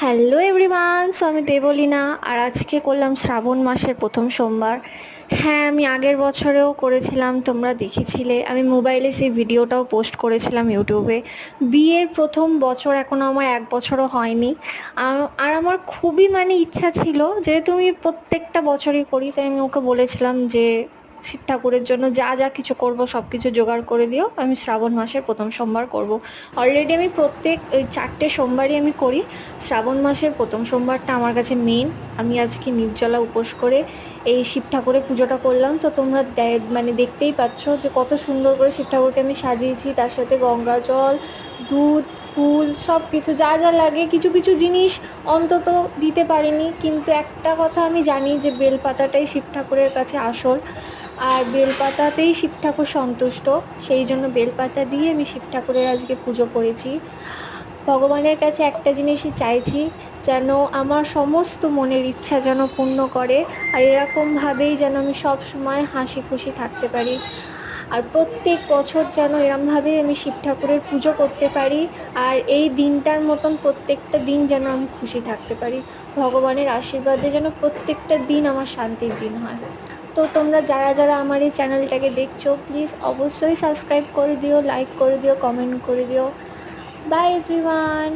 Hello everyone, so আমি দেবলীনা। আর আজকে করলাম শ্রাবণ মাসের প্রথম সোমবার। হ্যাঁ, আমি আগের বছরেও করেছিলাম, তোমরা দেখেছিলে। আমি মোবাইলে সেই ভিডিওটাও পোস্ট করেছিলাম ইউটিউবে। বিয়ের প্রথম বছর, এখনও আমার 1 বছরও হয়নি। আর আমার খুবই ইচ্ছা ছিল, যেহেতু আমি প্রত্যেকটা বছরই করি, তাই আমি ওকে বলেছিলাম যে শিব ঠাকুরের জন্য যা যা কিছু করব সব কিছু জোগাড় করে দিও, আমি শ্রাবণ মাসের প্রথম সোমবার করব। অলরেডি আমি প্রত্যেক ওই 4টে সোমবারই আমি করি। শ্রাবণ মাসের প্রথম সোমবারটা আমার কাছে মেন। আমি আজকে নির্জলা উপোস করে এই শিব ঠাকুরের পুজোটা করলাম। তো তোমরা দেখতেই পাচ্ছ যে কত সুন্দর করে শিব ঠাকুরকে আমি সাজিয়েছি। তার সাথে গঙ্গা জল, দুধ, ফুল, সব কিছু যা যা লাগে। কিছু কিছু জিনিস অন্তত দিতে পারিনি, কিন্তু একটা কথা আমি জানি যে বেলপাতাটাই শিব ঠাকুরের কাছে আসল, আর বেলপাতাতেই শিব ঠাকুর সন্তুষ্ট। সেই জন্য বেলপাতা দিয়ে আমি শিব ঠাকুরের আজকে পুজো করেছি। ভগবানের কাছে একটা জিনিসই চাইছি, যেন আমার সমস্ত মনের ইচ্ছা যেন পূর্ণ করে, আর এরকমভাবেই যেন আমি সব সময় হাসি খুশি থাকতে পারি। আর প্রত্যেক বছর যেন এরমভাবেই আমি শিব ঠাকুরের পুজো করতে পারি, আর এই দিনটার মতন প্রত্যেকটা দিন যেন আমি খুশি থাকতে পারি। ভগবানের আশীর্বাদে যেন প্রত্যেকটা দিন আমার শান্তির দিন হয়। তো তোমরা যারা যারা আমার এই চ্যানেলটাকে দেখছো, প্লিজ অবশ্যই সাবস্ক্রাইব করে দিও, লাইক করে দিও, কমেন্ট করে দিও। By everyone.